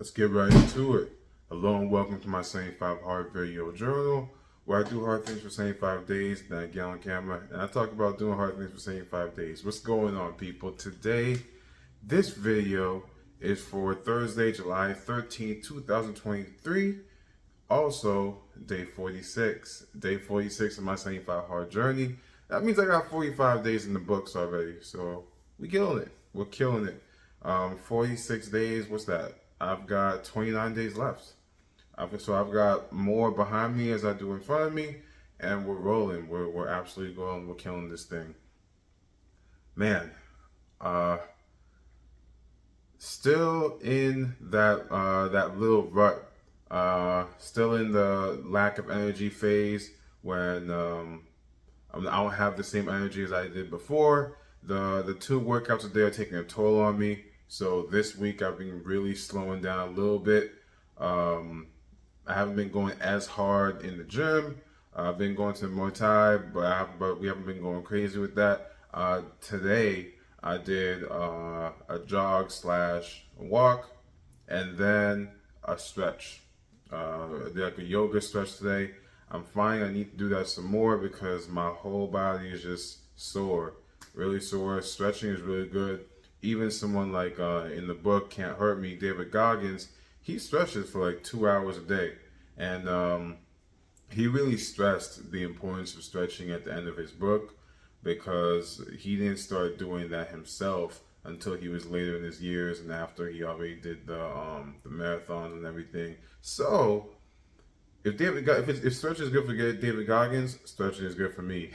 Let's get right into it. Hello and welcome to my 75 Hard Video Journal, where I do hard things for 75 days, then I get on camera and I talk about doing hard things for 75 days. What's going on, people? Today, this video is for Thursday, July 13th, 2023. Also, day 46. Day 46 of my 75 Hard Journey. That means I got 45 days in the books already. So, we killing it. We're killing it. 46 days, what's that? I've got 29 days left. So I've got more behind me as I do in front of me, and we're rolling. We're absolutely going. We're killing this thing. Man, uh, still in that little rut. Still in the lack of energy phase when I don't have the same energy as I did before. The two workouts a day are taking a toll on me. So this week I've been really slowing down a little bit. I haven't been going as hard in the gym. I've been going to Muay Thai, but we haven't been going crazy with that. Today I did a jog slash walk, and then a stretch. I did like a yoga stretch today. I'm finding I need to do that some more because my whole body is just sore, really sore. Stretching is really good. Even someone like in the book Can't Hurt Me, David Goggins, he stretches for like 2 hours a day. And he really stressed the importance of stretching at the end of his book because he didn't start doing that himself until he was later in his years and after he already did the marathon and everything. So if stretching is good for David Goggins, stretching is good for me.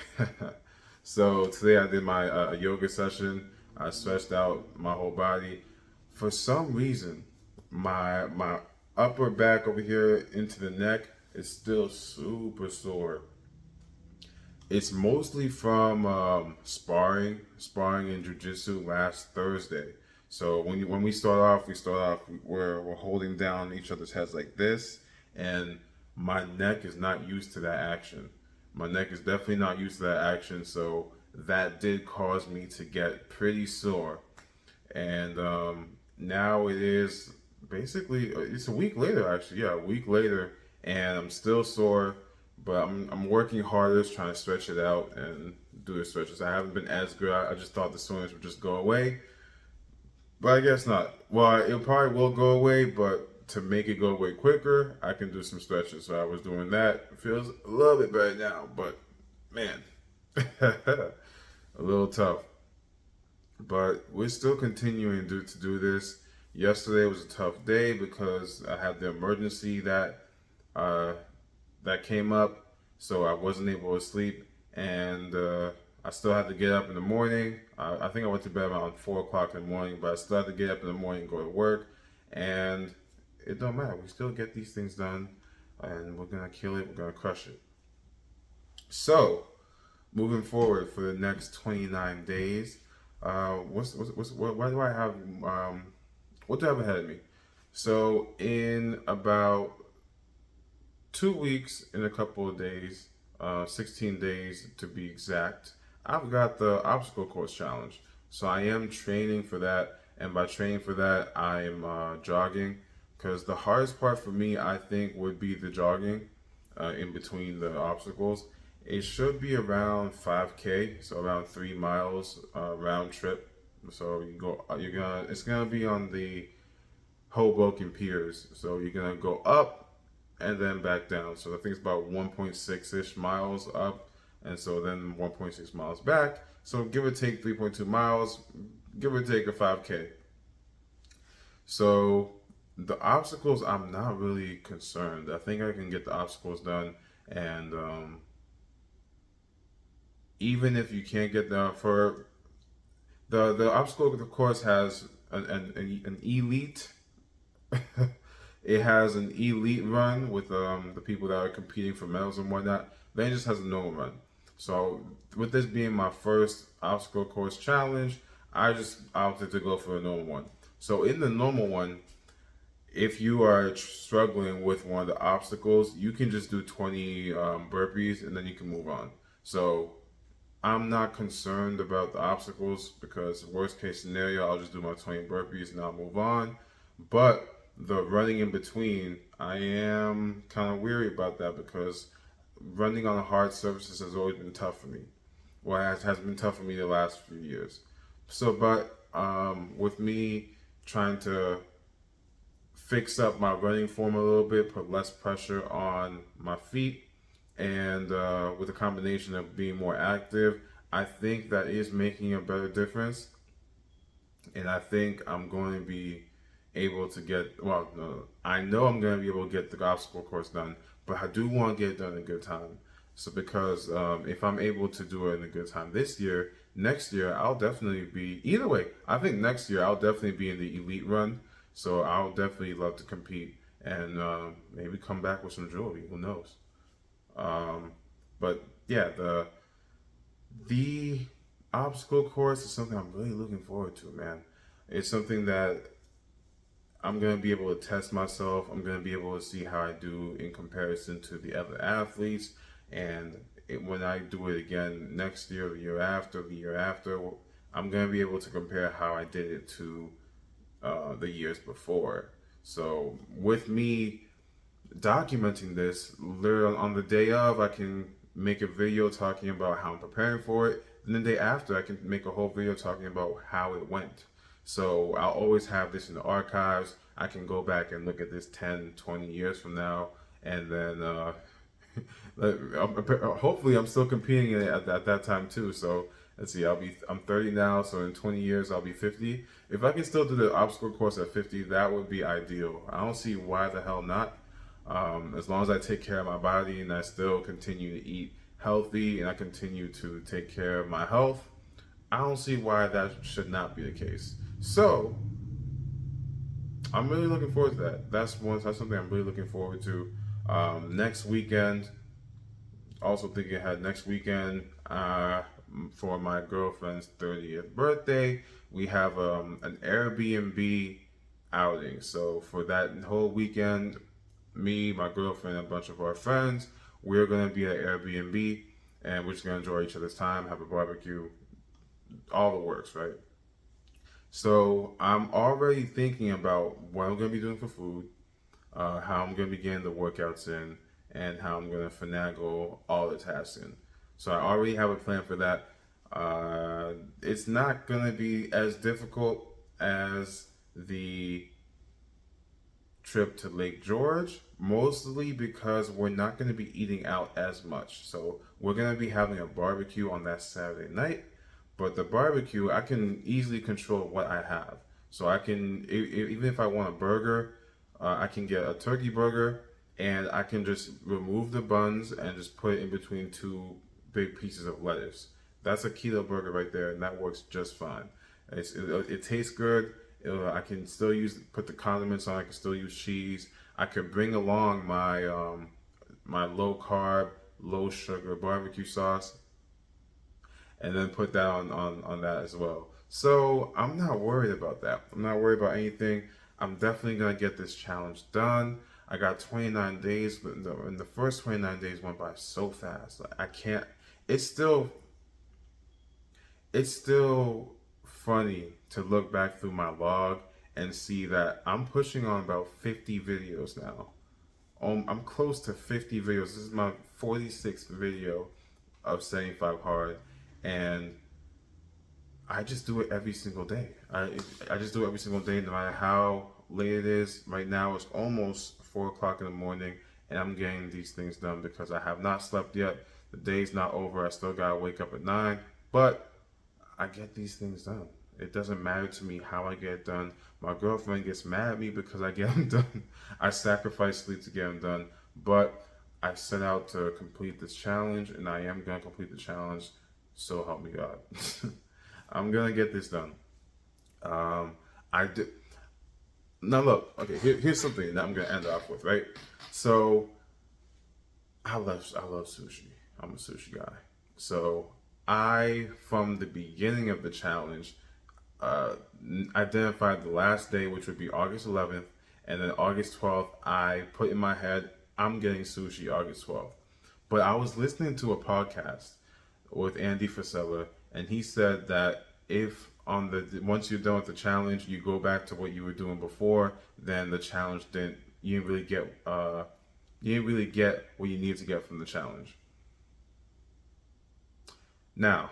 So today I did my yoga session. I stretched out my whole body. For some reason, my upper back over here into the neck is still super sore. It's mostly from sparring in jiu-jitsu last Thursday. So when we start off, we're holding down each other's heads like this, and my neck is not used to that action. My neck is definitely not used to that action, so that did cause me to get pretty sore. And now it is basically, it's a week later actually, yeah, a week later, and I'm still sore, but I'm working harder, trying to stretch it out and do the stretches. I haven't been as good. I just thought the soreness would just go away, but I guess not. Well, it probably will go away, but to make it go away quicker, I can do some stretches. So I was doing that. It feels a little bit better now, but man, a little tough. But we're still continuing to do this. Yesterday was a tough day because I had the emergency uh, that came up, so I wasn't able to sleep, and I still had to get up in the morning. I think I went to bed around 4 o'clock in the morning, but I still had to get up in the morning and go to work, and it don't matter. We still get these things done, and we're gonna kill it. We're gonna crush it. So, moving forward for the next 29 days, what do I have? What do I have ahead of me? So, in about 2 weeks, in a couple of days, 16 days to be exact, I've got the obstacle course challenge. So I am training for that, and by training for that, I'm jogging. Because the hardest part for me, I think, would be the jogging in between the obstacles. It should be around 5K, so around 3 miles round trip. So it's gonna be on the Hoboken Piers. So you're gonna go up and then back down. So I think it's about 1.6-ish miles up, and so then 1.6 miles back. So give or take 3.2 miles, give or take a 5K. So the obstacles, I'm not really concerned. I think I can get the obstacles done, and even if you can't get them for the obstacle course has an elite. It has an elite run with the people that are competing for medals and whatnot. Then it just has a normal run. So with this being my first obstacle course challenge, I just opted to go for a normal one. So in the normal one, if you are struggling with one of the obstacles, you can just do 20 burpees and then you can move on. So I'm not concerned about the obstacles because worst case scenario, I'll just do my 20 burpees and I'll move on. But the running in between, I am kind of weary about that because running on hard surfaces has always been tough for me. Well, has been tough for me the last few years. So, but with me trying to fix up my running form a little bit, put less pressure on my feet, and with a combination of being more active, I think that is making a better difference. And I think I'm going to be able to get, well, no, I know I'm going to be able to get the obstacle course done, but I do want to get it done in a good time. So because if I'm able to do it in a good time this year, next year I'll definitely be, either way, I think next year I'll definitely be in the elite run. So I'll definitely love to compete and maybe come back with some jewelry. Who knows? Um, but yeah, the obstacle course is something I'm really looking forward to, man. It's something that I'm going to be able to test myself. I'm going to be able to see how I do in comparison to the other athletes. And when I do it again next year, the year after, I'm going to be able to compare how I did it to the years before. So with me documenting this, literally on the day of, I can make a video talking about how I'm preparing for it. And the day after, I can make a whole video talking about how it went. So I'll always have this in the archives. I can go back and look at this 10, 20 years from now. And then hopefully I'm still competing in it at that time too. So let's see, I'm 30 now, so in 20 years I'll be 50. If I can still do the obstacle course at 50, that would be ideal. I don't see why the hell not. As long as I take care of my body and I still continue to eat healthy and I continue to take care of my health, I don't see why that should not be the case. So I'm really looking forward to that. That's something I'm really looking forward to. Next weekend, also thinking ahead. Next weekend, for my girlfriend's 30th birthday, we have an Airbnb outing. So for that whole weekend, me, my girlfriend, and a bunch of our friends, we're gonna be at Airbnb, and we're just gonna enjoy each other's time, have a barbecue, all the works, right? So I'm already thinking about what I'm gonna be doing for food, how I'm gonna be getting the workouts in, and how I'm gonna finagle all the tasks in. So I already have a plan for that. It's not gonna be as difficult as the trip to Lake George, mostly because we're not going to be eating out as much. So we're going to be having a barbecue on that Saturday night, but the barbecue, I can easily control what I have. So I can, even if I want a burger, I can get a turkey burger and I can just remove the buns and just put it in between two big pieces of lettuce. That's a keto burger right there, and that works just fine. It tastes good. I can still put the condiments on. I can still use cheese. I could bring along my low carb, low sugar barbecue sauce, and then put that on that as well. So I'm not worried about that. I'm not worried about anything. I'm definitely gonna get this challenge done. I got 29 days, but in the first 29 days went by so fast. Like, I can't. It's still it's still funny to look back through my log and see that I'm pushing on about 50 videos now. I'm close to 50 videos. This is my 46th video of 75 Hard, and I just do it every single day. I just do it every single day, no matter how late it is. Right now, it's almost 4 o'clock in the morning, and I'm getting these things done because I have not slept yet. The day's not over. I still gotta wake up at 9, but I get these things done. It doesn't matter to me how I get it done. My girlfriend gets mad at me because I get them done. I sacrifice sleep to get them done, but I set out to complete this challenge, and I am gonna complete the challenge. So help me God. I'm gonna get this done. I did. Now look, okay. Here's something that I'm gonna end off with, right? So I love sushi. I'm a sushi guy. So from the beginning of the challenge, uh, identified the last day, which would be August 11th, and then August 12th, I put in my head, I'm getting sushi August 12th. But I was listening to a podcast with Andy Frisella, and he said that if on the once you're done with the challenge, you go back to what you were doing before. Then the challenge didn't you didn't really get what you need to get from the challenge. Now,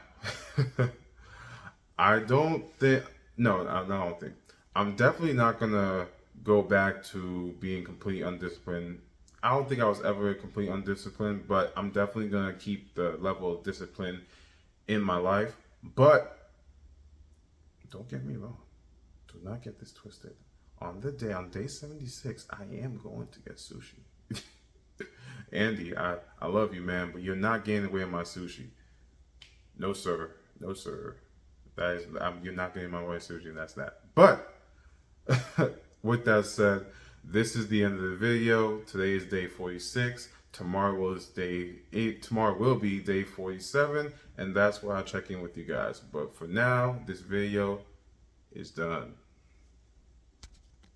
I don't think no, I don't think I'm definitely not gonna go back to being completely undisciplined. I don't think I was ever completely undisciplined, but I'm definitely gonna keep the level of discipline in my life. But don't get me wrong. Do not get this twisted. On day 76, I am going to get sushi. Andy, I love you, man, but you're not getting away with my sushi. No, sir. No, sir. You're not getting my way sushi, and that's that. But with that said, this is the end of the video. Today is day 46. Tomorrow was day 8. Tomorrow will be day 47, and that's why I check in with you guys. But for now, this video is done.